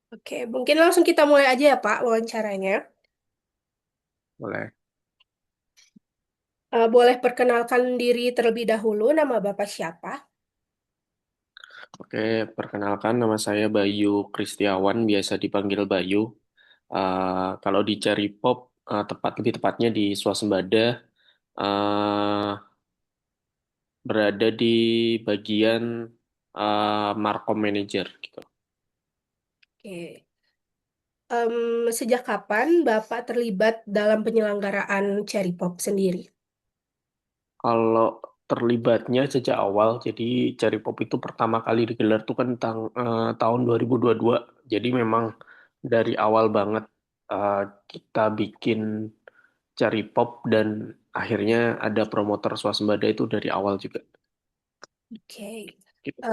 Oke, mungkin langsung kita mulai aja ya Pak wawancaranya. Boleh. Boleh perkenalkan diri terlebih dahulu, nama Bapak siapa? Oke, perkenalkan nama saya Bayu Kristiawan, biasa dipanggil Bayu. Kalau di Cherry Pop, lebih tepatnya di Swasembada, eh, berada di bagian Markom Manager gitu. Oke. Sejak kapan Bapak terlibat dalam penyelenggaraan Cherry Pop sendiri? Kalau terlibatnya sejak awal, jadi Cherry Pop itu pertama kali digelar tuh kan tahun 2022. Jadi memang dari awal banget eh, kita bikin Cherry Pop dan akhirnya ada promotor swasembada itu dari awal juga. Oke. Gitu.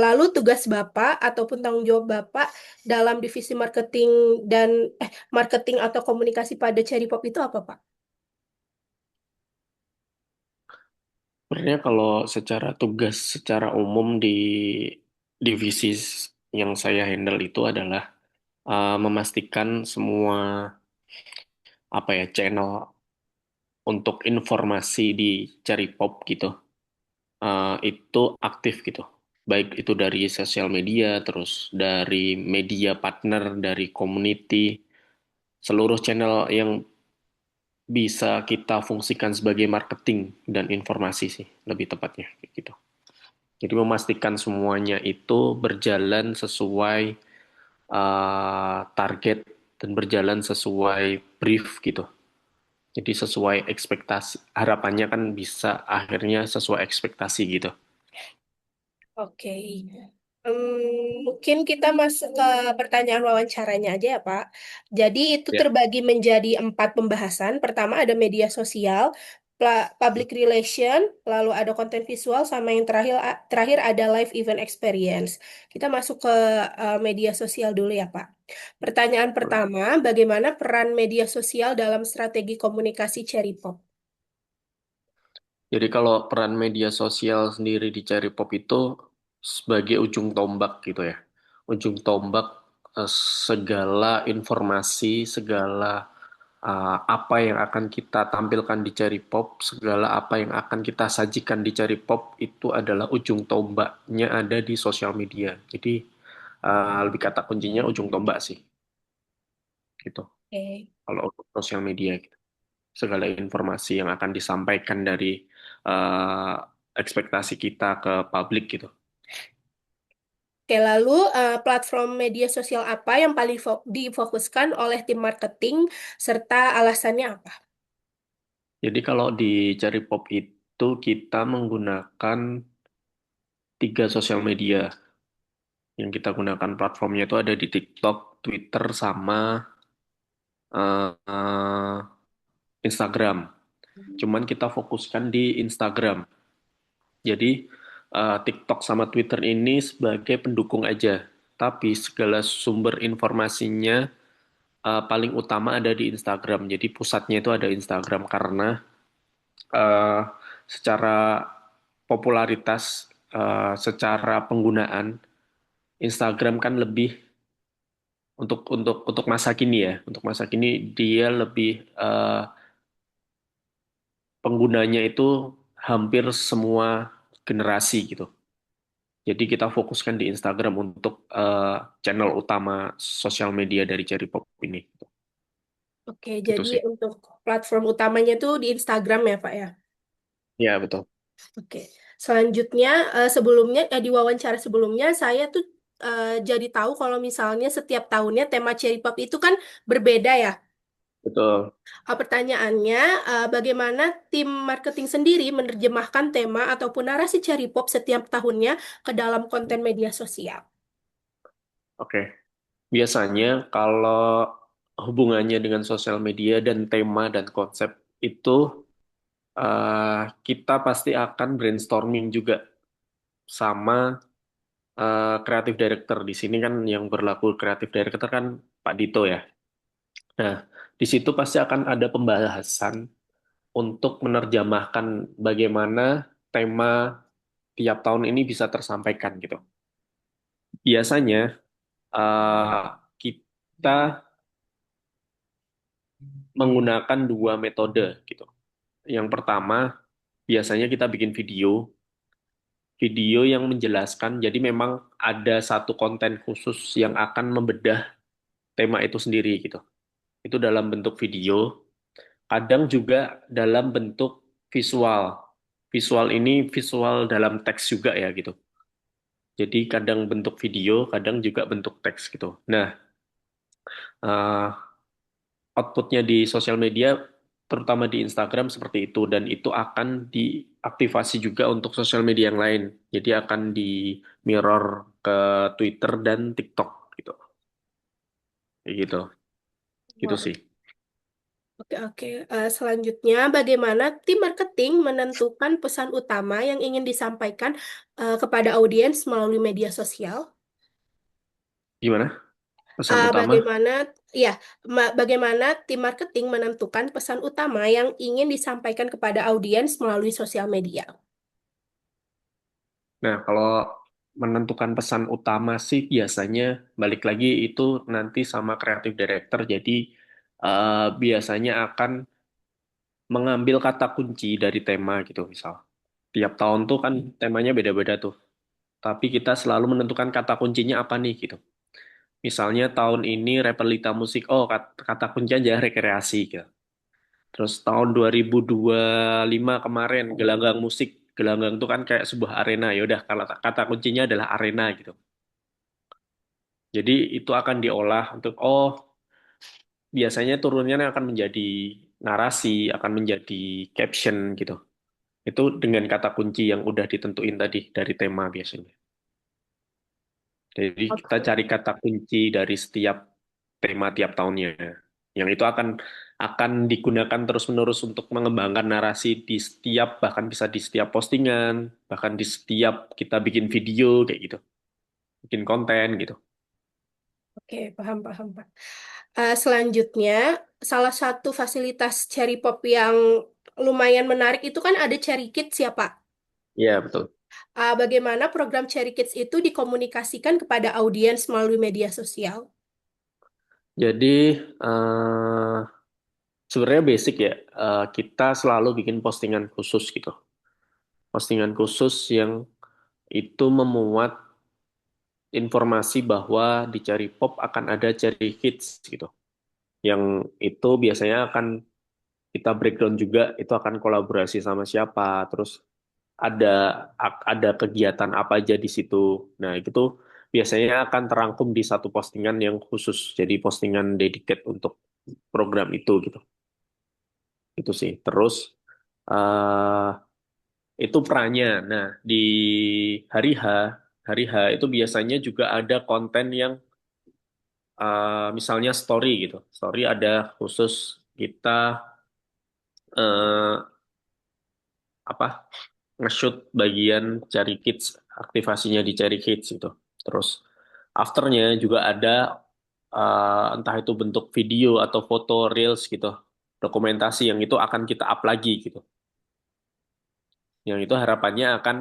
Lalu tugas Bapak ataupun tanggung jawab Bapak dalam divisi marketing dan marketing atau komunikasi pada Cherry Pop itu apa, Pak? Sebenarnya kalau secara tugas secara umum di divisi yang saya handle itu adalah memastikan semua apa ya channel untuk informasi di Cherry Pop gitu itu aktif gitu. Baik itu dari sosial media, terus dari media partner, dari community, seluruh channel yang bisa kita fungsikan sebagai marketing dan informasi sih, lebih tepatnya kayak gitu. Jadi memastikan semuanya itu berjalan sesuai target dan berjalan sesuai brief gitu. Jadi sesuai ekspektasi, harapannya kan bisa akhirnya sesuai ekspektasi gitu. Oke. Mungkin kita masuk ke pertanyaan wawancaranya aja ya, Pak. Jadi itu Ya. terbagi menjadi 4 pembahasan. Pertama ada media sosial, public relation, lalu ada konten visual, sama yang terakhir ada live event experience. Kita masuk ke media sosial dulu ya, Pak. Pertanyaan pertama, bagaimana peran media sosial dalam strategi komunikasi Cherry Pop? Jadi kalau peran media sosial sendiri di Cherry Pop itu sebagai ujung tombak gitu ya. Ujung tombak eh, segala informasi, segala apa yang akan kita tampilkan di Cherry Pop, segala apa yang akan kita sajikan di Cherry Pop itu adalah ujung tombaknya ada di sosial media. Jadi lebih kata kuncinya ujung tombak sih gitu. Oke. Kalau untuk sosial media gitu. Segala informasi yang akan disampaikan dari eh, ekspektasi kita ke publik gitu. Oke, lalu platform media sosial apa yang paling difokuskan oleh tim marketing serta alasannya apa? Jadi kalau di Cherry Pop itu kita menggunakan 3 sosial media. Yang kita gunakan platformnya itu ada di TikTok, Twitter, sama eh, Instagram. Cuman kita fokuskan di Instagram. Jadi TikTok sama Twitter ini sebagai pendukung aja. Tapi segala sumber informasinya paling utama ada di Instagram. Jadi pusatnya itu ada Instagram karena eh, secara popularitas, secara penggunaan Instagram kan lebih untuk masa kini ya. Untuk masa kini dia lebih penggunanya itu hampir semua generasi gitu. Jadi kita fokuskan di Instagram untuk channel utama sosial media dari Cherry Pop ini. Oke, Gitu jadi sih. untuk platform utamanya itu di Instagram ya, Pak ya? Ya, betul. Oke. Selanjutnya, sebelumnya di wawancara sebelumnya saya tuh jadi tahu kalau misalnya setiap tahunnya tema Cherry Pop itu kan berbeda ya. Betul. Pertanyaannya, bagaimana tim marketing sendiri menerjemahkan tema ataupun narasi Cherry Pop setiap tahunnya ke dalam konten media sosial? Oke. Biasanya kalau hubungannya dengan sosial media dan tema dan konsep itu kita pasti akan brainstorming juga sama kreatif director. Di sini kan yang berlaku kreatif director kan Pak Dito ya. Nah, di situ pasti akan ada pembahasan untuk menerjemahkan bagaimana tema tiap tahun ini bisa tersampaikan gitu. Biasanya eh, kita menggunakan dua metode gitu. Yang pertama, biasanya kita bikin video, video yang menjelaskan. Jadi memang ada satu konten khusus yang akan membedah tema itu sendiri gitu. Itu dalam bentuk video, kadang juga dalam bentuk visual. Visual ini visual dalam teks juga ya gitu. Jadi kadang bentuk video, kadang juga bentuk teks gitu. Nah, eh, outputnya di sosial media, terutama di Instagram seperti itu, dan itu akan diaktifasi juga untuk sosial media yang lain. Jadi akan di mirror ke Twitter dan TikTok gitu. Kayak gitu, gitu Wah, sih. oke, oke. Selanjutnya, bagaimana tim marketing menentukan pesan utama yang ingin disampaikan kepada audiens melalui media sosial? Gimana? Pesan utama? Bagaimana, ya, bagaimana tim marketing menentukan pesan utama yang ingin disampaikan kepada audiens melalui sosial media? Nah, kalau menentukan pesan utama sih biasanya balik lagi itu nanti sama kreatif director. Jadi biasanya akan mengambil kata kunci dari tema gitu misal. Tiap tahun tuh kan temanya beda-beda tuh. Tapi kita selalu menentukan kata kuncinya apa nih gitu. Misalnya tahun ini Repelita Musik, oh kata kuncinya aja rekreasi gitu. Terus tahun 2025 kemarin Gelanggang Musik. Gelanggang tuh kan kayak sebuah arena. Ya udah kata kuncinya adalah arena gitu. Jadi itu akan diolah untuk biasanya turunnya akan menjadi narasi, akan menjadi caption gitu. Itu dengan kata kunci yang udah ditentuin tadi dari tema biasanya. Jadi kita Oke. cari kata kunci dari setiap tema tiap tahunnya. Yang itu akan digunakan terus-menerus untuk mengembangkan narasi di setiap bahkan bisa di setiap postingan, bahkan di setiap kita bikin video kayak gitu, bikin konten gitu. Oke, paham, paham, Pak. Selanjutnya, salah satu fasilitas Cherry Pop yang lumayan menarik itu kan ada Cherry Kids ya, Pak. Iya, betul. Bagaimana program Cherry Kids itu dikomunikasikan kepada audiens melalui media sosial? Jadi eh, sebenarnya basic ya. Kita selalu bikin postingan khusus gitu. Postingan khusus yang itu memuat informasi bahwa di Cherry Pop akan ada Cherry Kids gitu. Yang itu biasanya akan kita breakdown juga itu akan kolaborasi sama siapa, terus ada ada kegiatan apa aja di situ. Nah, itu tuh biasanya akan terangkum di satu postingan yang khusus, jadi postingan dedicated untuk program itu gitu. Itu sih. Terus eh itu perannya. Nah, di hari H, hari H itu biasanya juga ada konten yang misalnya story gitu. Story ada khusus kita eh, apa nge-shoot bagian Cherry Kids, aktivasinya di Cherry Kids itu. Terus afternya juga ada entah itu bentuk video atau foto reels gitu, dokumentasi yang itu akan kita up lagi gitu. Yang itu harapannya akan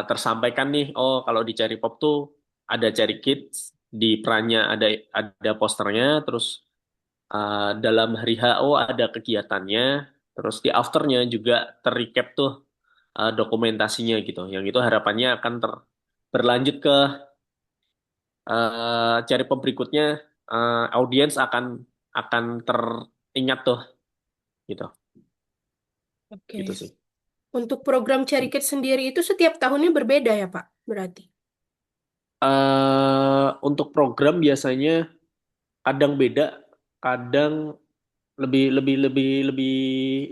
tersampaikan nih, oh kalau di Cherry Pop tuh ada Cherry Kids, di perannya ada posternya, terus dalam hari HO ada kegiatannya, terus di afternya juga terrecap tuh dokumentasinya gitu. Yang itu harapannya akan berlanjut ke cari berikutnya, audiens akan teringat tuh gitu. Oke. Gitu sih. Untuk program Cherry Kids sendiri itu setiap tahunnya berbeda ya, Pak? Berarti. Untuk program biasanya kadang beda, kadang lebih lebih lebih lebih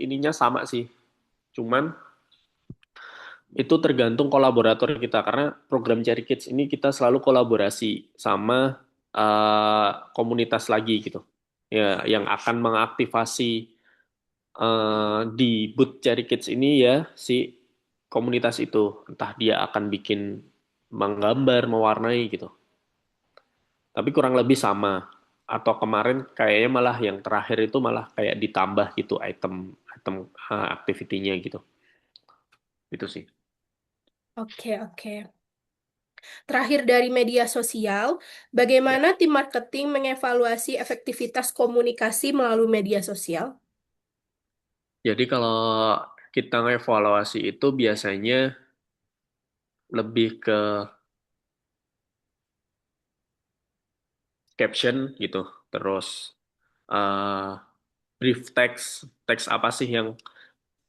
ininya sama sih. Cuman itu tergantung kolaborator kita karena program Cherry Kids ini kita selalu kolaborasi sama komunitas lagi gitu. Ya, yang akan mengaktifasi di booth Cherry Kids ini ya si komunitas itu. Entah dia akan bikin menggambar, mewarnai gitu. Tapi kurang lebih sama. Atau kemarin kayaknya malah yang terakhir itu malah kayak ditambah gitu item item activity-nya gitu. Itu sih. Oke, oke. Terakhir dari media sosial, Ya. bagaimana tim marketing mengevaluasi efektivitas komunikasi melalui media sosial? Jadi kalau kita ngevaluasi itu biasanya lebih ke caption gitu, terus eh, brief text, teks apa sih yang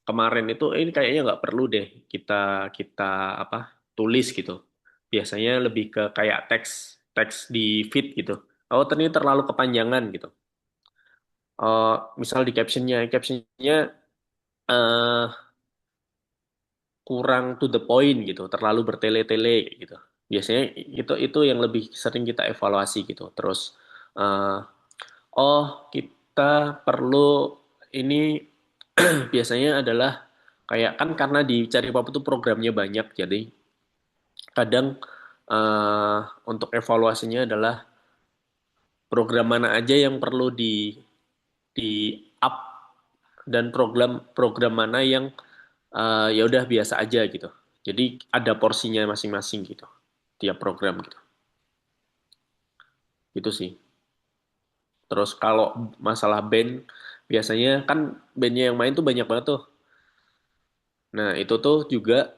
kemarin itu ini kayaknya nggak perlu deh kita kita apa tulis gitu. Biasanya lebih ke kayak teks teks di feed gitu. Oh ternyata terlalu kepanjangan gitu. Misal di captionnya eh, kurang to the point gitu, terlalu bertele-tele gitu. Biasanya itu yang lebih sering kita evaluasi gitu. Terus eh, oh kita perlu ini biasanya adalah kayak kan karena di Cari Pop itu programnya banyak, jadi kadang eh, untuk evaluasinya adalah program mana aja yang perlu di up dan program mana yang ya udah biasa aja gitu. Jadi ada porsinya masing-masing gitu tiap program gitu. Itu sih. Terus kalau masalah band biasanya kan bandnya yang main tuh banyak banget tuh. Nah itu tuh juga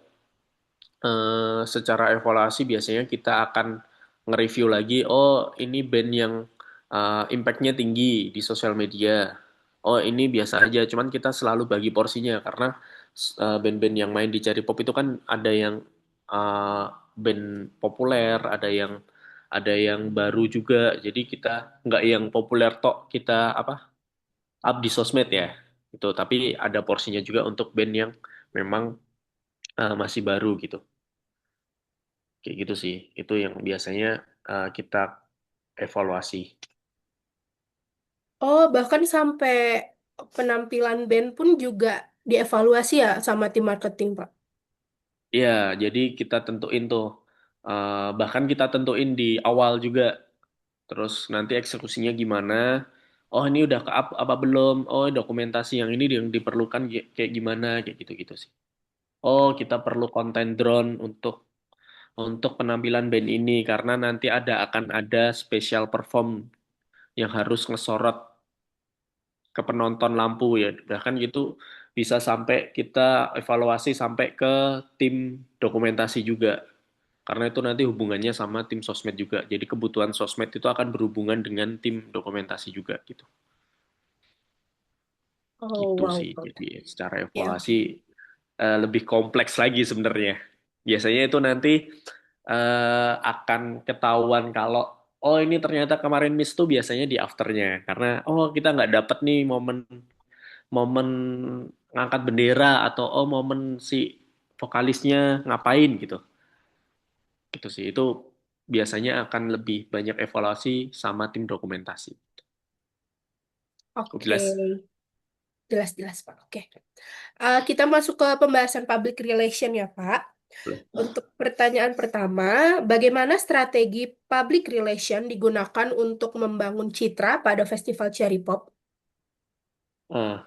secara evaluasi biasanya kita akan nge-review lagi, oh ini band yang impact-nya tinggi di sosial media. Oh ini biasa aja, cuman kita selalu bagi porsinya karena band-band yang main di Cari Pop itu kan ada yang uh, band populer, ada yang baru juga. Jadi kita nggak yang populer tok kita apa up di sosmed ya. Itu tapi ada porsinya juga untuk band yang memang masih baru gitu. Kayak gitu sih. Itu yang biasanya kita evaluasi. Oh, bahkan sampai penampilan band pun juga dievaluasi ya sama tim marketing, Pak. Iya, jadi kita tentuin tuh. Bahkan kita tentuin di awal juga. Terus nanti eksekusinya gimana. Oh ini udah ke up apa belum? Oh dokumentasi yang ini yang diperlukan kayak gimana? Kayak gitu-gitu sih. Oh kita perlu konten drone untuk penampilan band ini karena nanti akan ada special perform yang harus ngesorot ke penonton lampu ya. Bahkan gitu bisa sampai kita evaluasi sampai ke tim dokumentasi juga. Karena itu nanti hubungannya sama tim sosmed juga. Jadi kebutuhan sosmed itu akan berhubungan dengan tim dokumentasi juga gitu. Oh, Gitu wow. sih. Jadi secara Ya. evaluasi lebih kompleks lagi sebenarnya. Biasanya itu nanti akan ketahuan kalau oh ini ternyata kemarin miss tuh biasanya di afternya karena oh kita nggak dapet nih momen momen ngangkat bendera atau oh momen si vokalisnya ngapain gitu. Gitu sih. Itu biasanya akan lebih banyak evaluasi sama tim dokumentasi. Cukup Oke. jelas. Jelas-jelas, Pak. Oke. Kita masuk ke pembahasan public relation ya, Pak. Boleh. Untuk pertanyaan pertama, bagaimana strategi public relation digunakan untuk membangun citra pada festival Cherry Pop? Nah,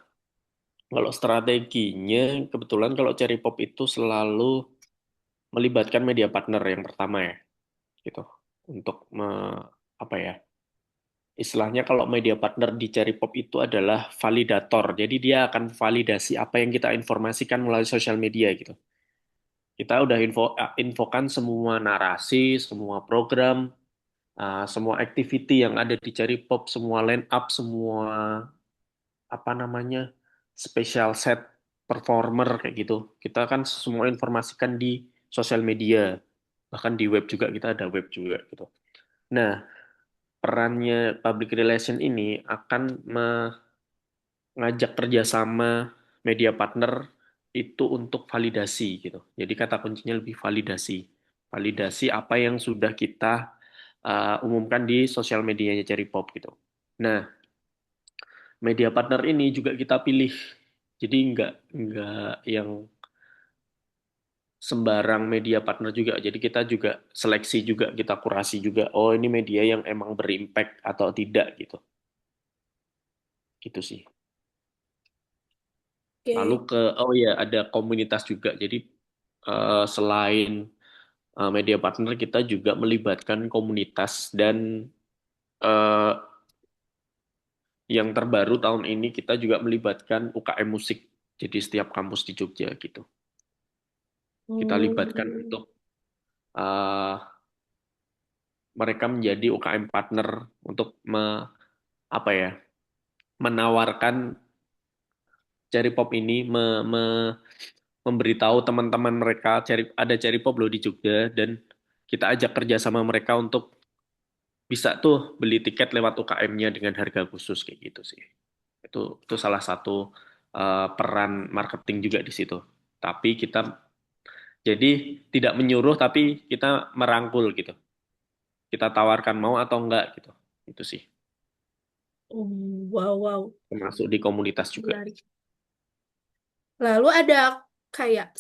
kalau strateginya, kebetulan kalau Cherry Pop itu selalu melibatkan media partner yang pertama ya, gitu. Untuk apa ya? Istilahnya kalau media partner di Cherry Pop itu adalah validator. Jadi dia akan validasi apa yang kita informasikan melalui sosial media gitu. Kita udah infokan semua narasi, semua program, semua activity yang ada di Cherry Pop, semua line up, semua apa namanya special set performer kayak gitu. Kita kan semua informasikan di sosial media, bahkan di web juga kita ada web juga gitu. Nah, perannya public relation ini akan mengajak kerjasama media partner itu untuk validasi gitu. Jadi kata kuncinya lebih validasi. Validasi apa yang sudah kita umumkan di sosial medianya Cherry Pop gitu. Nah, media partner ini juga kita pilih. Jadi nggak yang sembarang media partner juga. Jadi kita juga seleksi juga, kita kurasi juga. Oh ini media yang emang berimpact atau tidak gitu. Gitu sih. Lalu Oke. oh ya ada komunitas juga. Jadi selain media partner kita juga melibatkan komunitas dan eh, yang terbaru tahun ini kita juga melibatkan UKM musik. Jadi setiap kampus di Jogja gitu. Kita libatkan Hmm. untuk eh, mereka menjadi UKM partner untuk apa ya, menawarkan Cherry Pop ini memberitahu teman-teman mereka ada Cherry Pop loh di Jogja dan kita ajak kerja sama mereka untuk bisa tuh beli tiket lewat UKM-nya dengan harga khusus kayak gitu sih. Itu salah satu peran marketing juga di situ. Tapi kita jadi tidak menyuruh tapi kita merangkul gitu. Kita tawarkan mau atau enggak gitu. Itu sih. Wow, wow, Termasuk di komunitas juga. menarik. Lalu ada kayak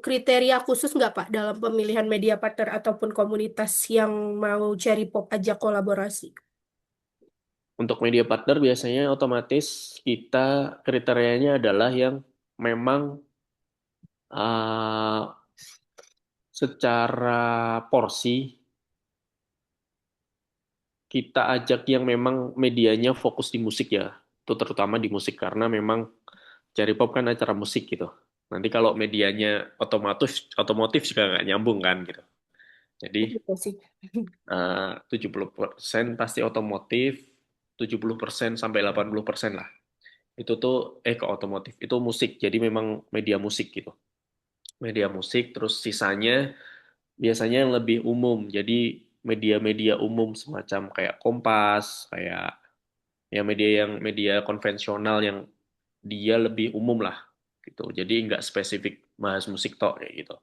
kriteria khusus nggak Pak dalam pemilihan media partner ataupun komunitas yang mau cari pop ajak kolaborasi? Untuk media partner biasanya otomatis kita kriterianya adalah yang memang uh, secara porsi kita ajak yang memang medianya fokus di musik ya. Itu terutama di musik karena memang Cherry Pop kan acara musik gitu. Nanti kalau medianya otomotif otomotif juga nggak nyambung kan gitu. Jadi Gitu sih. 70% pasti otomotif, 70% sampai 80% lah. Itu tuh ke otomotif, itu musik. Jadi memang media musik gitu. Media musik terus sisanya biasanya yang lebih umum. Jadi media-media umum semacam kayak Kompas, kayak ya media yang media konvensional yang dia lebih umum lah gitu. Jadi nggak spesifik bahas musik tok kayak gitu.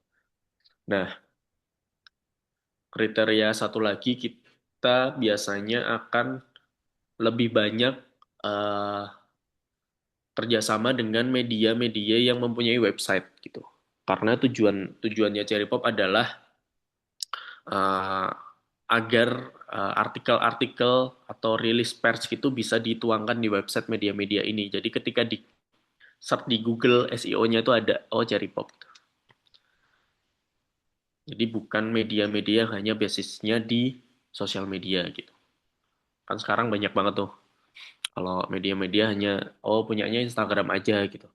Nah, kriteria satu lagi kita biasanya akan lebih banyak eh, kerjasama dengan media-media yang mempunyai website gitu. Karena tujuannya Cherry Pop adalah eh, agar artikel-artikel atau rilis pers gitu bisa dituangkan di website media-media ini. Jadi ketika di search di Google SEO-nya itu ada Cherry Pop. Jadi bukan media-media yang hanya basisnya di sosial media gitu. Kan sekarang banyak banget tuh. Kalau media-media hanya punyanya Instagram aja gitu.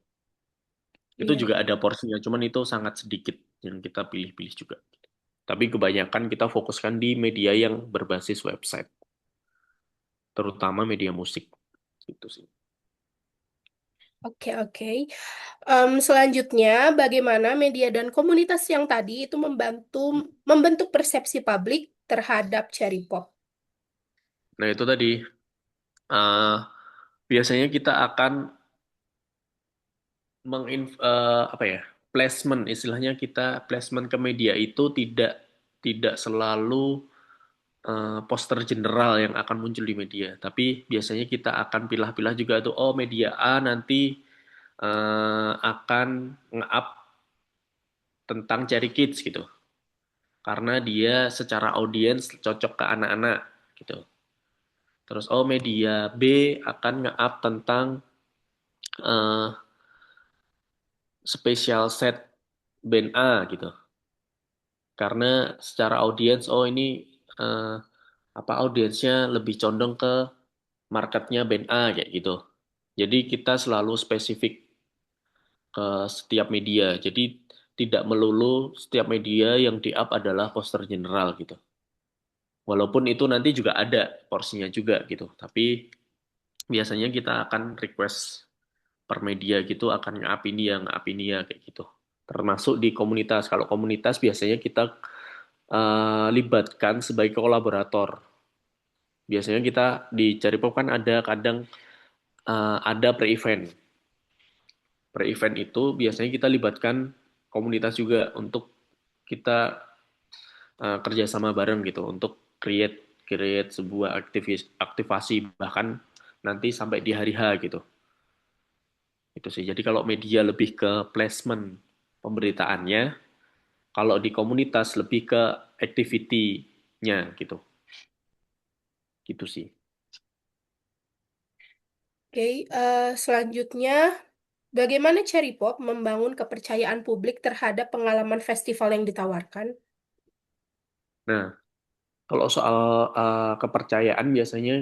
Itu Iya, juga ada porsinya, cuman itu sangat sedikit yang kita pilih-pilih juga. Tapi kebanyakan kita fokuskan di media yang berbasis website, terutama media musik. Itu sih. oke, oke. Selanjutnya, bagaimana media dan komunitas yang tadi itu membentuk persepsi publik terhadap Cherry Pop? Nah itu tadi eh, biasanya kita akan apa ya, placement istilahnya kita placement ke media itu tidak selalu poster general yang akan muncul di media, tapi biasanya kita akan pilah-pilah juga tuh, oh media A nanti akan nge-up tentang Cherry Kids gitu, karena dia secara audiens cocok ke anak-anak gitu. Terus oh media B akan nge-up tentang eh, special set band A gitu, karena secara audiens oh ini eh, apa audiensnya lebih condong ke marketnya band A kayak gitu. Jadi kita selalu spesifik ke setiap media. Jadi tidak melulu setiap media yang di-up adalah poster general gitu. Walaupun itu nanti juga ada porsinya juga gitu. Tapi biasanya kita akan request per media gitu akan nge-up ini ya kayak gitu. Termasuk di komunitas. Kalau komunitas biasanya kita libatkan sebagai kolaborator. Biasanya kita di Caripop kan ada kadang ada pre-event. Pre-event itu biasanya kita libatkan komunitas juga untuk kita kerjasama bareng gitu untuk create create sebuah aktivasi bahkan nanti sampai di hari H gitu. Itu sih. Jadi kalau media lebih ke placement pemberitaannya, kalau di komunitas lebih ke activity-nya gitu. Gitu sih. Oke, selanjutnya, bagaimana Cherry Pop membangun kepercayaan publik terhadap pengalaman festival yang ditawarkan? Nah, kalau soal kepercayaan biasanya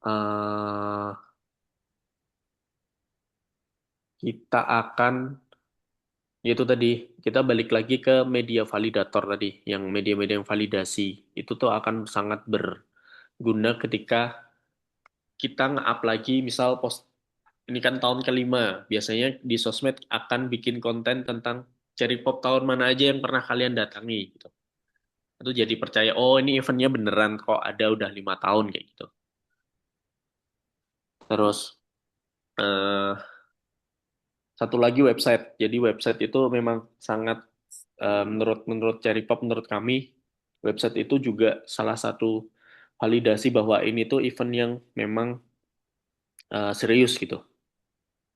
eh, kita akan itu tadi kita balik lagi ke media validator tadi, yang media-media yang validasi itu tuh akan sangat berguna ketika kita nge-up lagi misal post ini kan tahun kelima, biasanya di sosmed akan bikin konten tentang cherry pop tahun mana aja yang pernah kalian datangi gitu. Itu jadi percaya, oh ini eventnya beneran kok ada udah 5 tahun kayak gitu. Terus eh, satu lagi website. Jadi website itu memang sangat menurut menurut cherry pop menurut kami website itu juga salah satu validasi bahwa ini tuh event yang memang serius gitu.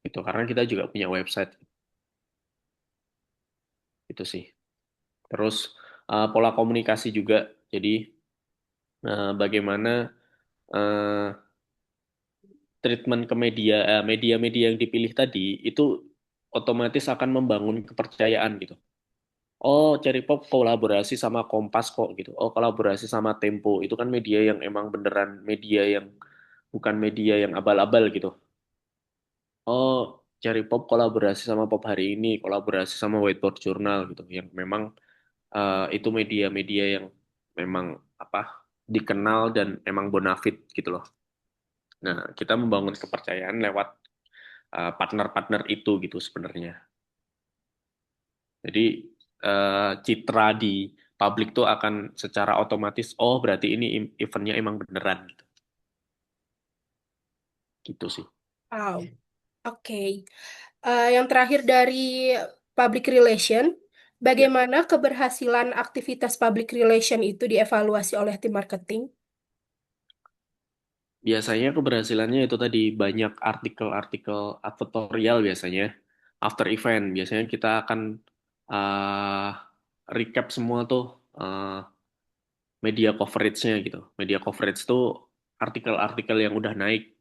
Gitu karena kita juga punya website gitu sih. Terus pola komunikasi juga. Jadi bagaimana eh, treatment ke media-media yang dipilih tadi itu otomatis akan membangun kepercayaan gitu. Oh, Cherry Pop kolaborasi sama Kompas kok gitu. Oh, kolaborasi sama Tempo. Itu kan media yang emang beneran media yang bukan media yang abal-abal gitu. Oh, Cherry Pop kolaborasi sama Pop Hari Ini, kolaborasi sama Whiteboard Journal gitu. Yang memang itu media-media yang memang apa dikenal dan emang bonafit gitu loh. Nah, kita membangun kepercayaan lewat partner-partner itu gitu sebenarnya. Jadi citra di publik tuh akan secara otomatis, oh berarti ini eventnya emang beneran gitu. Gitu sih. Wow, oke. Yang terakhir dari public relation, Ya, bagaimana keberhasilan aktivitas public relation itu dievaluasi oleh tim marketing? biasanya keberhasilannya itu tadi banyak artikel-artikel advertorial biasanya after event. Biasanya kita akan uh, recap semua tuh uh, media coverage-nya gitu. Media coverage tuh artikel-artikel yang udah naik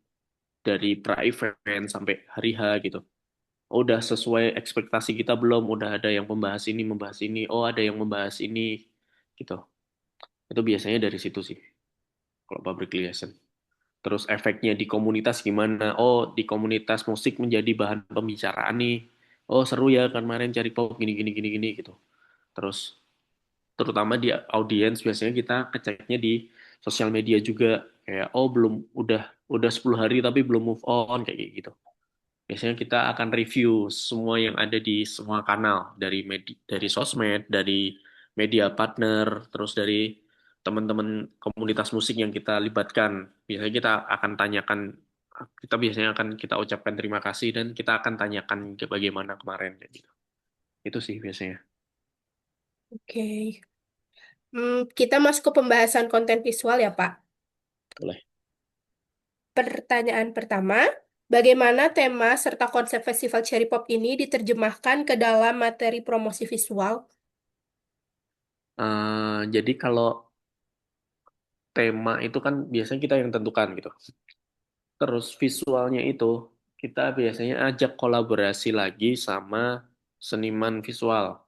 dari pra-event sampai hari H gitu. Oh, udah sesuai ekspektasi kita belum? Udah ada yang membahas ini. Oh, ada yang membahas ini, gitu. Itu biasanya dari situ sih, kalau public relation. Terus efeknya di komunitas gimana? Oh, di komunitas musik menjadi bahan pembicaraan nih. Oh, seru ya kemarin cari pop gini gini gini gini gitu. Terus terutama di audiens biasanya kita ngeceknya di sosial media juga kayak oh belum udah 10 hari tapi belum move on kayak gitu. Biasanya kita akan review semua yang ada di semua kanal dari sosmed, dari media partner, terus dari teman-teman komunitas musik yang kita libatkan. Biasanya kita akan tanyakan, kita biasanya akan kita ucapkan terima kasih dan kita akan tanyakan bagaimana kemarin kayak gitu. Itu sih biasanya. Oke. Kita masuk ke pembahasan konten visual ya, Pak. Boleh. Pertanyaan pertama, bagaimana tema serta konsep festival Cherry Pop ini diterjemahkan ke dalam materi promosi visual? Jadi kalau tema itu kan biasanya kita yang tentukan gitu. Terus visualnya itu kita biasanya ajak kolaborasi lagi sama seniman visual.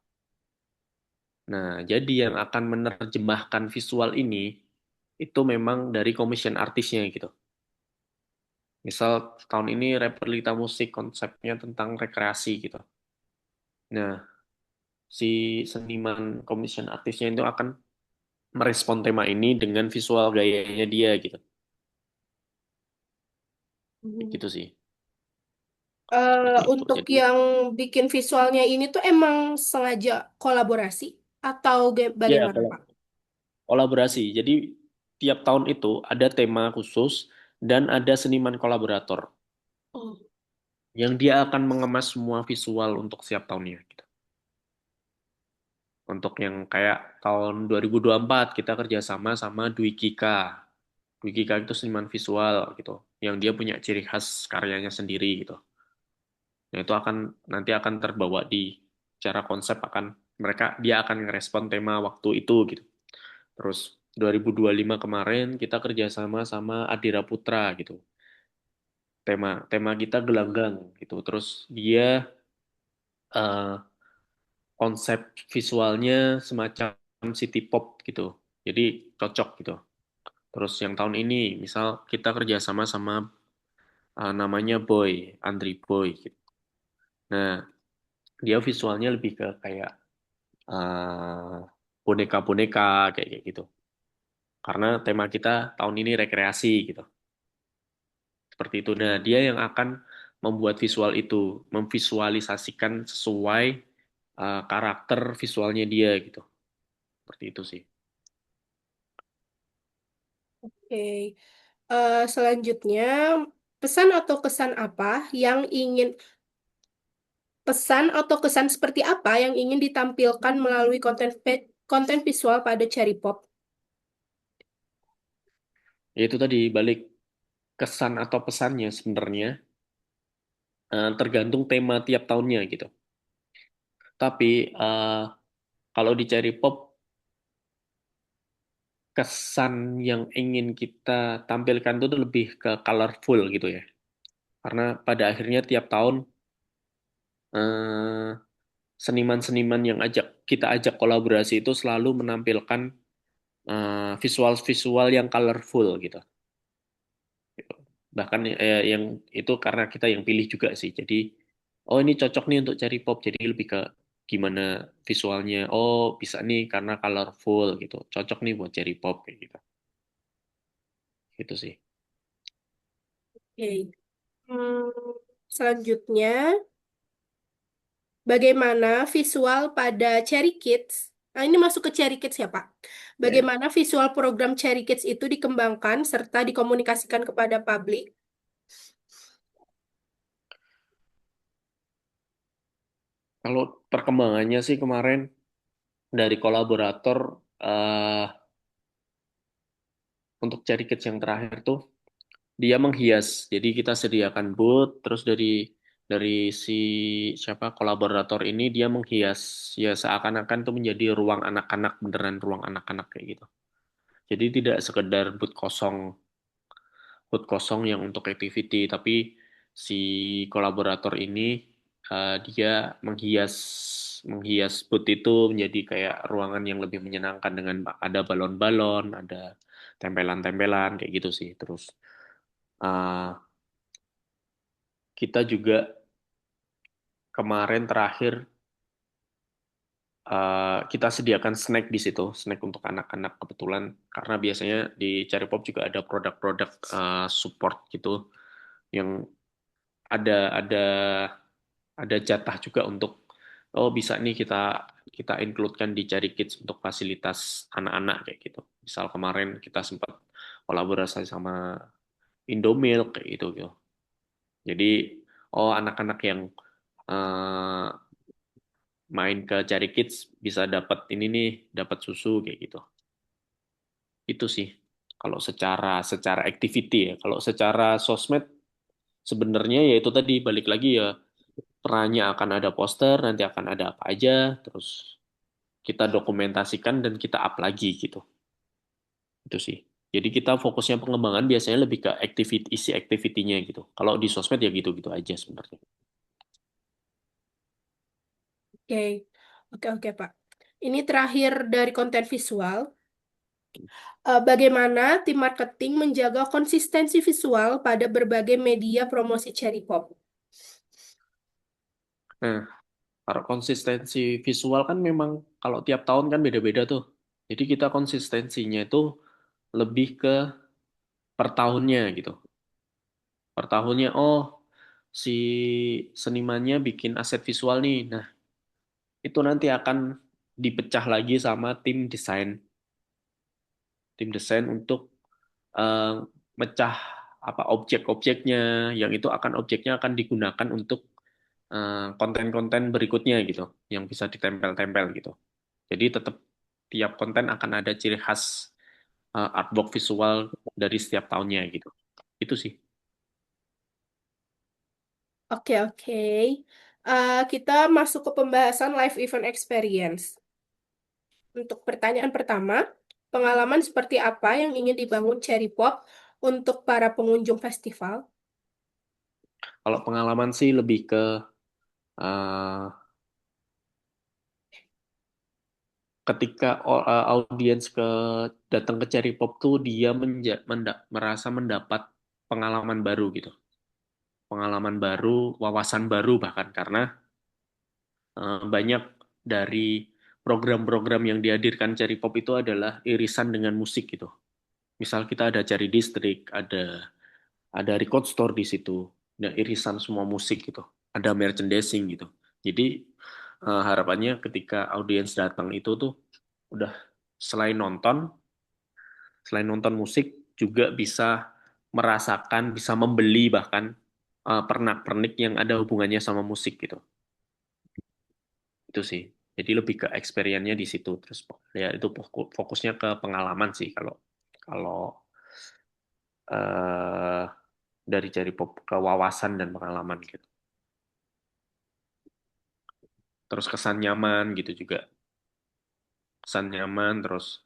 Nah, jadi yang akan menerjemahkan visual ini itu memang dari commission artisnya gitu. Misal tahun ini Repelita Musik konsepnya tentang rekreasi gitu. Nah, si seniman commission artisnya itu akan merespon tema ini dengan visual gayanya dia gitu. Kayak Hmm. gitu sih, seperti itu. Untuk Jadi yang bikin visualnya ini tuh emang sengaja kolaborasi atau ya bagaimana, kalau Pak? kolaborasi. Jadi tiap tahun itu ada tema khusus dan ada seniman kolaborator Oh. yang dia akan mengemas semua visual untuk siap tahunnya gitu. Untuk yang kayak tahun 2024 kita kerjasama sama Dwi Kika. Dwi Kika itu seniman visual gitu, yang dia punya ciri khas karyanya sendiri gitu. Nah itu akan nanti akan terbawa di cara konsep akan mereka dia akan ngerespon tema waktu itu gitu. Terus 2025 kemarin kita kerjasama sama Adira Putra gitu. Tema tema kita gelanggang gitu. Terus dia eh, konsep visualnya semacam city pop gitu. Jadi cocok gitu. Terus yang tahun ini, misal kita kerjasama sama namanya Boy, Andri Boy gitu. Nah, dia visualnya lebih ke kayak eh, boneka-boneka kayak kayak gitu. Karena tema kita tahun ini rekreasi gitu. Seperti itu. Nah, dia yang akan membuat visual itu, memvisualisasikan sesuai karakter visualnya dia gitu. Seperti itu sih. Oke. Selanjutnya, pesan atau kesan apa yang ingin pesan atau kesan seperti apa yang ingin ditampilkan melalui konten visual pada Cherry Pop? Yaitu tadi balik kesan atau pesannya sebenarnya tergantung tema tiap tahunnya gitu. Tapi kalau di Cherry Pop kesan yang ingin kita tampilkan itu lebih ke colorful gitu ya. Karena pada akhirnya tiap tahun eh, seniman-seniman yang kita ajak kolaborasi itu selalu menampilkan visual-visual yang colorful gitu. Bahkan yang itu karena kita yang pilih juga sih. Jadi, oh ini cocok nih untuk cari pop. Jadi lebih ke gimana visualnya. Oh bisa nih karena colorful gitu. Cocok nih buat cari pop kayak gitu. Gitu sih. Oke. Hmm, selanjutnya, bagaimana visual pada Cherry Kids? Nah, ini masuk ke Cherry Kids ya, Pak. Ya. Bagaimana visual program Cherry Kids itu dikembangkan serta dikomunikasikan kepada publik? Kalau perkembangannya sih kemarin dari kolaborator eh untuk cari kids yang terakhir tuh dia menghias. Jadi kita sediakan booth, terus dari si siapa kolaborator ini dia menghias ya seakan-akan tuh menjadi ruang anak-anak beneran ruang anak-anak kayak gitu. Jadi tidak sekedar booth kosong yang untuk activity, tapi si kolaborator ini dia menghias menghias booth itu menjadi kayak ruangan yang lebih menyenangkan dengan ada balon-balon, ada tempelan-tempelan kayak gitu sih. Terus uh, kita juga kemarin terakhir kita sediakan snack di situ, snack untuk anak-anak kebetulan karena biasanya di Cherry Pop juga ada produk-produk support gitu yang ada ada jatah juga untuk oh bisa nih kita include-kan di Cherry Kids untuk fasilitas anak-anak kayak gitu. Misal kemarin kita sempat kolaborasi sama Indomilk kayak gitu gitu. Jadi oh anak-anak yang eh, main ke Cari Kids bisa dapat ini nih, dapat susu kayak gitu. Itu sih kalau secara activity ya. Kalau secara sosmed sebenarnya ya itu tadi balik lagi ya perannya akan ada poster, nanti akan ada apa aja, terus kita dokumentasikan dan kita up lagi gitu. Itu sih. Jadi kita fokusnya pengembangan biasanya lebih ke activity isi activity-nya gitu. Kalau di sosmed ya gitu-gitu aja sebenarnya. Oke, oke, Pak. Ini terakhir dari konten visual. Bagaimana tim marketing menjaga konsistensi visual pada berbagai media promosi Cherry Pop? Nah, kalau konsistensi visual kan memang kalau tiap tahun kan beda-beda tuh. Jadi kita konsistensinya itu lebih ke per tahunnya gitu. Per tahunnya, oh si senimannya bikin aset visual nih. Nah, itu nanti akan dipecah lagi sama tim desain untuk eh, mecah apa objek-objeknya yang itu akan objeknya akan digunakan untuk konten-konten berikutnya gitu yang bisa ditempel-tempel gitu. Jadi tetap tiap konten akan ada ciri khas artwork visual dari setiap tahunnya gitu. Itu sih. Oke. Kita masuk ke pembahasan live event experience. Untuk pertanyaan pertama, pengalaman seperti apa yang ingin dibangun Cherry Pop untuk para pengunjung festival? Kalau pengalaman sih lebih ke eh, ketika audiens datang ke Cherry Pop tuh dia merasa mendapat pengalaman baru gitu. Pengalaman baru, wawasan baru bahkan karena banyak dari program-program yang dihadirkan Cherry Pop itu adalah irisan dengan musik gitu. Misal kita ada Cherry District, ada record store di situ, ada irisan semua musik gitu, ada merchandising gitu. Jadi harapannya ketika audiens datang itu tuh udah selain nonton, selain nonton musik juga bisa merasakan, bisa membeli bahkan pernak-pernik yang ada hubungannya sama musik gitu. Itu sih. Jadi lebih ke experience-nya di situ. Terus ya itu fokusnya ke pengalaman sih kalau kalau eh, dari cari pop ke wawasan dan pengalaman gitu. Terus kesan nyaman gitu juga. Kesan nyaman terus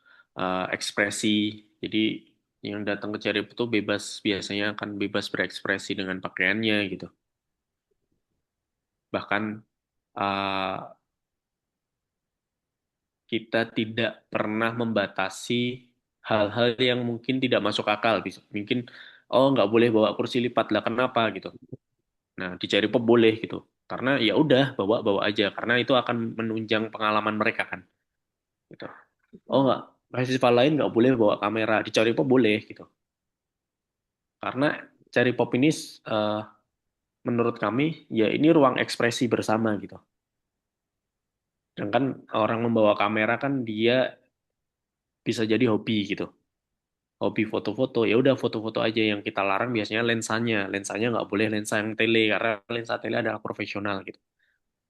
ekspresi. Jadi yang datang ke cari pop itu bebas biasanya akan bebas berekspresi dengan pakaiannya gitu. Bahkan eh, kita tidak pernah membatasi hal-hal yang mungkin tidak masuk akal. Mungkin, oh nggak boleh bawa kursi lipat lah, kenapa gitu. Nah, di Cherry Pop boleh gitu. Karena ya udah bawa-bawa aja, karena itu akan menunjang pengalaman mereka kan. Gitu. Oh nggak, festival lain nggak boleh bawa kamera, di Cherry Pop boleh gitu. Karena Cherry Pop ini eh, menurut kami ya ini ruang ekspresi bersama gitu. Sedangkan orang membawa kamera kan dia bisa jadi hobi gitu. Hobi foto-foto ya udah foto-foto aja yang kita larang biasanya lensanya nggak boleh lensa yang tele karena lensa tele adalah profesional gitu.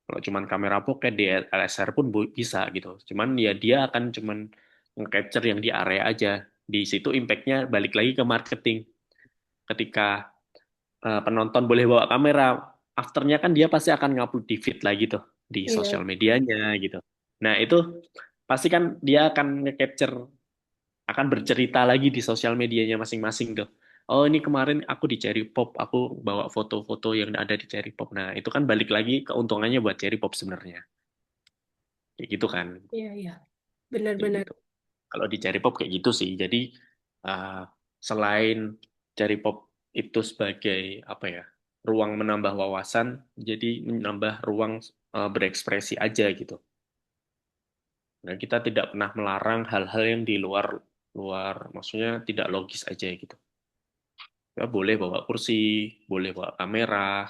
Kalau cuman kamera pocket DSLR pun bisa gitu, cuman ya dia akan cuman nge-capture yang di area aja. Di situ impactnya balik lagi ke marketing. Ketika penonton boleh bawa kamera, afternya kan dia pasti akan ngupload di feed lagi tuh di sosial Iya, medianya gitu. Nah itu pasti kan dia akan nge-capture, akan bercerita lagi di sosial medianya masing-masing tuh. Oh ini kemarin aku di Cherry Pop, aku bawa foto-foto yang ada di Cherry Pop. Nah itu kan balik lagi keuntungannya buat Cherry Pop sebenarnya. Kayak gitu kan, iya, iya. kayak Benar-benar. gitu. Kalau di Cherry Pop kayak gitu sih. Jadi uh, selain Cherry Pop itu sebagai apa ya, ruang menambah wawasan, jadi menambah ruang berekspresi aja gitu. Nah kita tidak pernah melarang hal-hal yang di luar luar, maksudnya tidak logis aja gitu. Ya, boleh bawa kursi, boleh bawa kamera,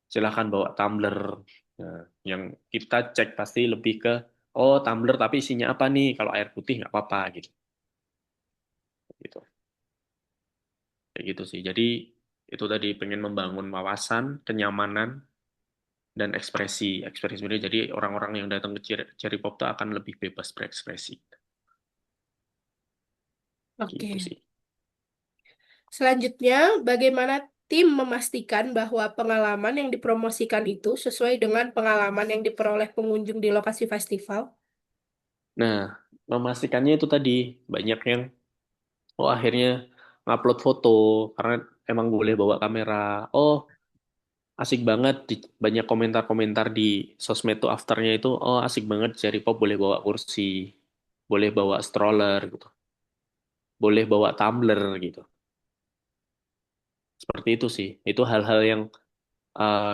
silahkan bawa tumbler. Nah, yang kita cek pasti lebih ke, oh tumbler tapi isinya apa nih? Kalau air putih nggak apa-apa gitu. Gitu. Kayak gitu sih. Jadi itu tadi pengen membangun wawasan, kenyamanan, dan ekspresi. Ekspresi sebenarnya jadi orang-orang yang datang ke Cherry Pop tuh akan lebih bebas berekspresi. Gitu Oke. sih. Selanjutnya, bagaimana tim memastikan bahwa pengalaman yang dipromosikan itu sesuai dengan pengalaman yang diperoleh pengunjung di lokasi festival? Nah, memastikannya itu tadi banyak yang oh akhirnya ngupload foto karena emang boleh bawa kamera. Oh, asik banget banyak komentar-komentar di sosmed tuh afternya itu oh asik banget Cherry Pop boleh bawa kursi, boleh bawa stroller gitu, boleh bawa tumbler gitu. Seperti itu sih. Itu hal-hal yang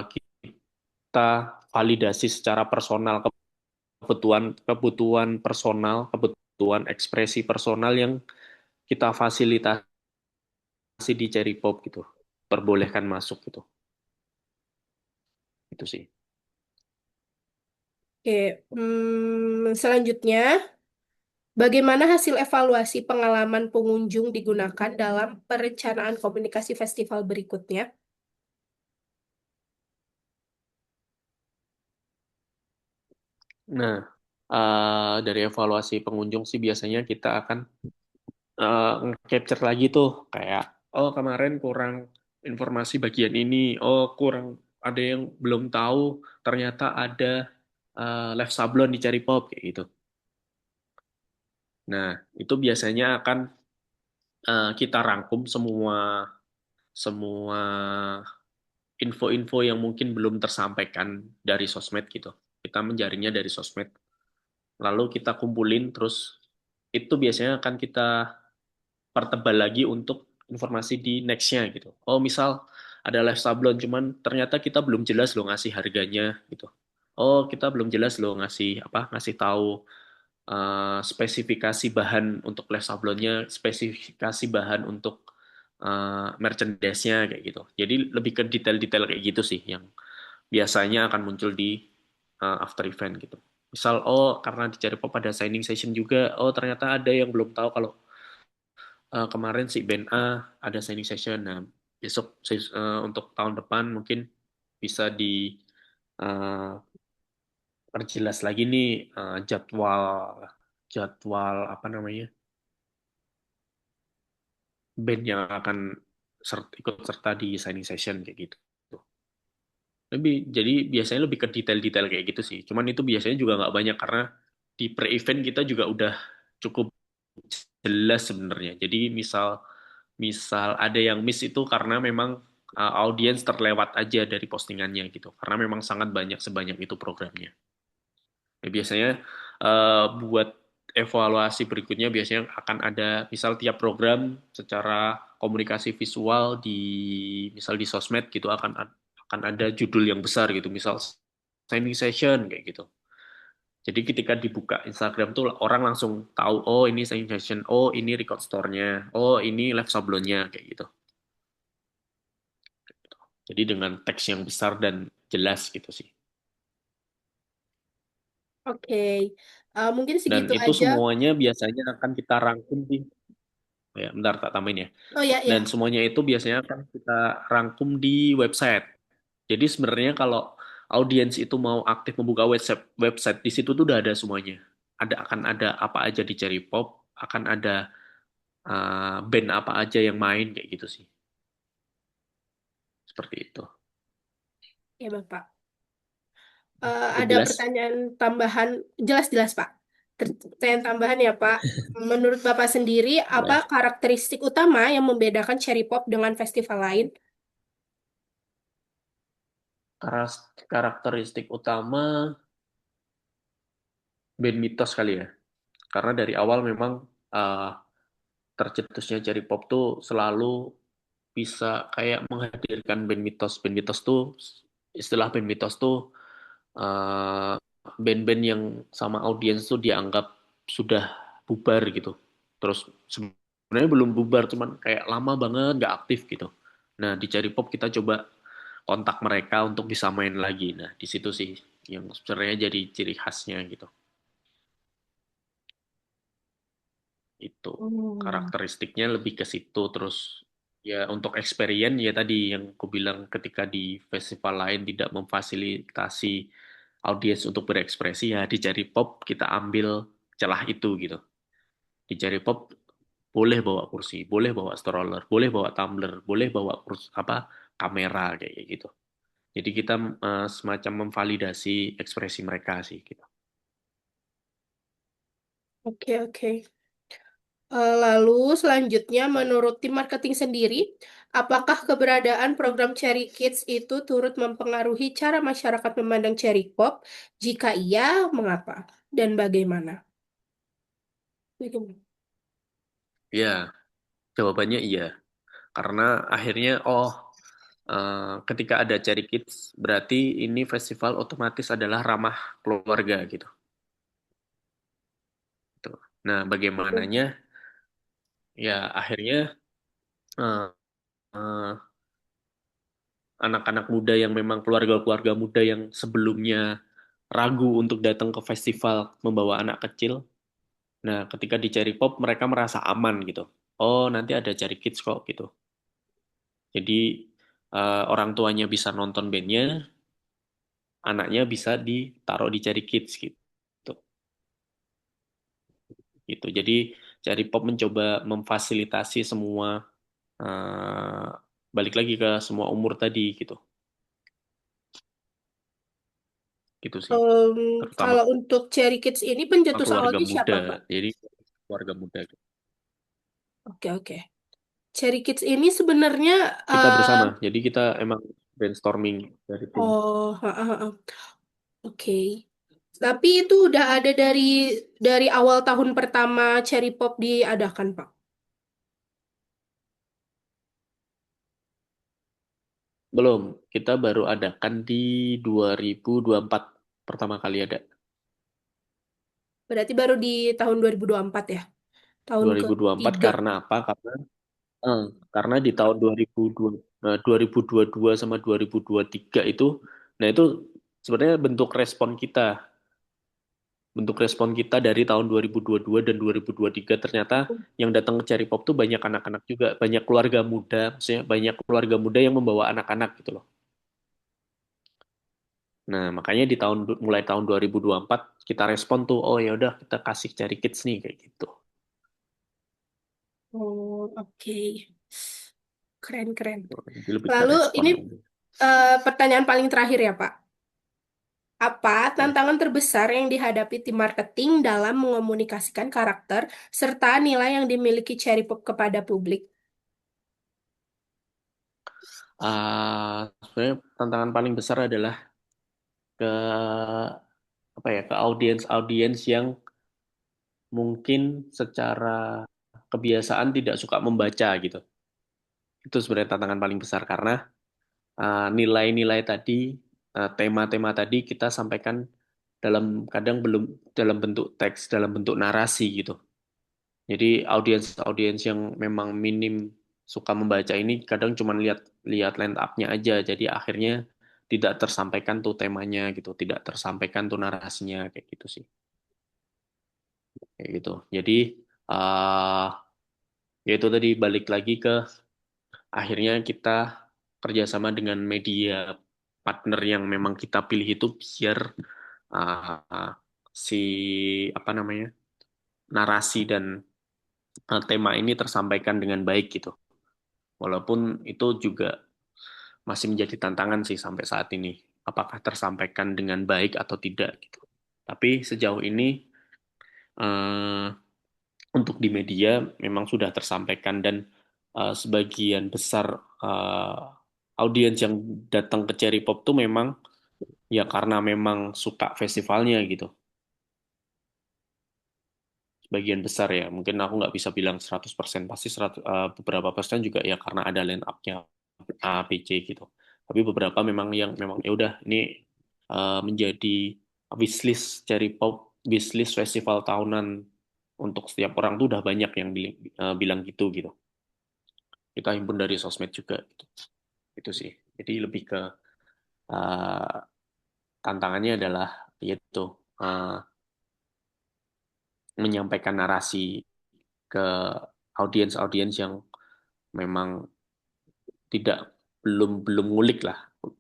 kita validasi secara personal, kebutuhan kebutuhan personal, kebutuhan ekspresi personal yang kita fasilitasi di Cherry Pop gitu. Perbolehkan masuk gitu. Itu sih. Oke, selanjutnya, bagaimana hasil evaluasi pengalaman pengunjung digunakan dalam perencanaan komunikasi festival berikutnya? Nah, dari evaluasi pengunjung sih biasanya kita akan capture lagi tuh kayak oh kemarin kurang informasi bagian ini, oh kurang ada yang belum tahu ternyata ada live sablon di Cherry Pop kayak gitu. Nah, itu biasanya akan kita rangkum semua semua info-info yang mungkin belum tersampaikan dari sosmed gitu. Kita menjaringnya dari sosmed. lalu kita kumpulin, terus itu biasanya akan kita pertebal lagi untuk informasi di nextnya gitu. Oh misal ada live sablon, cuman ternyata kita belum jelas loh ngasih harganya gitu. Oh kita belum jelas loh ngasih apa ngasih tahu spesifikasi bahan untuk live sablonnya, spesifikasi bahan untuk merchandise-nya kayak gitu. Jadi lebih ke detail-detail kayak gitu sih yang biasanya akan muncul di after event gitu. Misal, oh karena di Cherry Pop ada signing session juga, oh ternyata ada yang belum tahu kalau kemarin si band A ada signing session. Nah, besok untuk tahun depan mungkin bisa perjelas lagi nih jadwal jadwal apa namanya band yang akan ikut serta di signing session kayak gitu. Jadi biasanya lebih ke detail-detail kayak gitu sih. Cuman itu biasanya juga nggak banyak karena di pre-event kita juga udah cukup jelas sebenarnya. Jadi misal misal ada yang miss itu karena memang audiens terlewat aja dari postingannya gitu. Karena memang sangat banyak sebanyak itu programnya. Ya, biasanya buat evaluasi berikutnya biasanya akan ada misal tiap program secara komunikasi visual di misal di sosmed gitu akan ada judul yang besar gitu misal signing session kayak gitu. Jadi ketika dibuka Instagram tuh orang langsung tahu oh ini signing session, oh ini record store-nya, oh ini live sablonnya kayak gitu. Jadi dengan teks yang besar dan jelas gitu sih. Oke. Mungkin Dan segitu itu aja. semuanya biasanya akan kita rangkum di ya, bentar tak tambahin ya. Oh ya, Dan ya. semuanya itu biasanya akan kita rangkum di website. Jadi sebenarnya kalau audiens itu mau aktif membuka website, website di situ tuh udah ada semuanya. Akan ada apa aja di Cherry Pop, akan ada band apa aja yang main kayak gitu sih. Seperti itu. Ya, Bapak. Cukup Ada jelas? pertanyaan tambahan, jelas-jelas Pak. Pertanyaan tambahan ya Pak. Menurut Bapak sendiri, apa Boleh. karakteristik utama yang membedakan Cherry Pop dengan festival lain? Karakteristik utama band mitos kali ya. Karena dari awal memang uh, tercetusnya Cherry Pop tuh selalu bisa kayak menghadirkan band mitos. Band mitos tuh istilah band mitos tuh eh, band-band yang sama audiens tuh dianggap sudah bubar gitu. Terus sebenarnya belum bubar, cuman kayak lama banget nggak aktif gitu. Nah di Cherry Pop kita coba kontak mereka untuk bisa main lagi. Nah di situ sih yang sebenarnya jadi ciri khasnya gitu. Itu Hmm. karakteristiknya lebih ke situ. Terus ya untuk experience ya tadi yang aku bilang ketika di festival lain tidak memfasilitasi audiens untuk berekspresi ya di Cherry Pop kita ambil celah itu gitu. Di Cherry Pop boleh bawa kursi, boleh bawa stroller, boleh bawa tumbler, boleh bawa kursi, apa kamera kayak gitu. Jadi kita semacam memvalidasi ekspresi mereka sih gitu. Oke, oke. Lalu selanjutnya, menurut tim marketing sendiri, apakah keberadaan program Cherry Kids itu turut mempengaruhi cara masyarakat memandang Cherry Pop? Jika iya, mengapa? Dan bagaimana? Bagaimana? Ya, jawabannya iya. Karena akhirnya oh ketika ada Cherry Kids berarti ini festival otomatis adalah ramah keluarga gitu. Tuh. Nah, bagaimananya ya akhirnya eh, eh, anak-anak muda yang memang keluarga-keluarga muda yang sebelumnya ragu untuk datang ke festival membawa anak kecil. Nah, ketika di Cherry Pop mereka merasa aman gitu. Oh, nanti ada Cherry Kids kok gitu. Jadi orang tuanya bisa nonton bandnya, anaknya bisa ditaruh di Cherry Kids gitu. Gitu. Jadi Cherry Pop mencoba memfasilitasi semua eh, balik lagi ke semua umur tadi gitu. Gitu sih. Em, Terutama Kalau untuk Cherry Kids ini pencetus keluarga awalnya muda. siapa, Pak? Jadi keluarga muda. Oke, oke. Cherry Kids ini sebenarnya Kita eh, bersama. Jadi kita emang brainstorming dari tim. oh, ha, ha, ha. Oke. Tapi itu udah ada dari awal tahun pertama Cherry Pop diadakan, Pak. Belum, kita baru adakan di 2024 pertama kali ada. Berarti baru di tahun 2024 ya, tahun 2024 ketiga. karena apa? Eh, karena di tahun 2002, 2022 sama 2023 itu, nah itu sebenarnya bentuk respon kita dari tahun 2022 dan 2023 ternyata yang datang ke Cherry Pop tuh banyak anak-anak juga, banyak keluarga muda, maksudnya banyak keluarga muda yang membawa anak-anak gitu loh. Nah, makanya di mulai tahun 2024 kita respon tuh, oh ya udah kita kasih Cherry Kids nih kayak gitu. Oh, oke. Keren, keren. Jadi lebih ke Lalu respon. ini pertanyaan paling terakhir ya, Pak. Apa Ya. tantangan terbesar yang dihadapi tim marketing dalam mengomunikasikan karakter serta nilai yang dimiliki Cherry Pop kepada publik? Sebenarnya tantangan paling besar adalah ke apa ya, ke audiens-audiens yang mungkin secara kebiasaan tidak suka membaca gitu. Itu sebenarnya tantangan paling besar karena nilai-nilai tadi, tema-tema tadi kita sampaikan kadang belum dalam bentuk teks, dalam bentuk narasi gitu. Jadi audiens-audiens yang memang minim suka membaca ini kadang cuma lihat lihat line up-nya aja. Jadi akhirnya tidak tersampaikan tuh temanya gitu, tidak tersampaikan tuh narasinya kayak gitu sih. Kayak gitu. Jadi uh, ya itu tadi balik lagi ke akhirnya kita kerjasama dengan media partner yang memang kita pilih itu biar uh, si apa namanya narasi dan tema ini tersampaikan dengan baik gitu. Walaupun itu juga masih menjadi tantangan sih sampai saat ini. Apakah tersampaikan dengan baik atau tidak gitu. Tapi sejauh ini eh, untuk di media memang sudah tersampaikan dan sebagian besar eh, audiens yang datang ke Cherry Pop tuh memang ya karena memang suka festivalnya gitu. Sebagian besar ya, mungkin aku nggak bisa bilang 100%, pasti beberapa persen juga ya karena ada line up-nya A, B, C gitu. Tapi beberapa memang yang memang ya udah ini menjadi wishlist Cherry Pop, wishlist festival tahunan untuk setiap orang tuh udah banyak yang bilang gitu gitu. Kita himpun dari sosmed juga gitu. Itu sih. Jadi lebih ke uh, tantangannya adalah yaitu uh, menyampaikan narasi ke audiens-audiens yang memang tidak belum belum ngulik lah,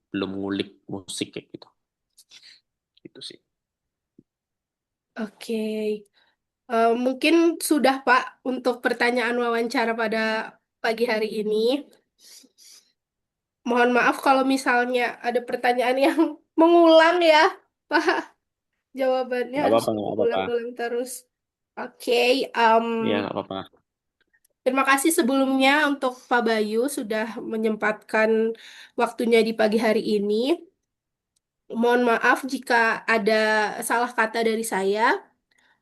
belum ngulik musik kayak gitu. Itu sih. Oke, mungkin sudah Pak untuk pertanyaan wawancara pada pagi hari ini. Mohon maaf kalau misalnya ada pertanyaan yang mengulang ya, Pak. Jawabannya Nggak harus apa-apa, nggak apa-apa. diulang-ulang terus. Oke, Ya, nggak apa-apa. terima kasih sebelumnya untuk Pak Bayu sudah menyempatkan waktunya di pagi hari ini. Mohon maaf jika ada salah kata dari saya.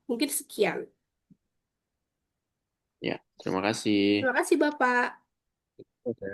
Mungkin sekian. Ya, terima kasih. Terima kasih, Bapak. Oke.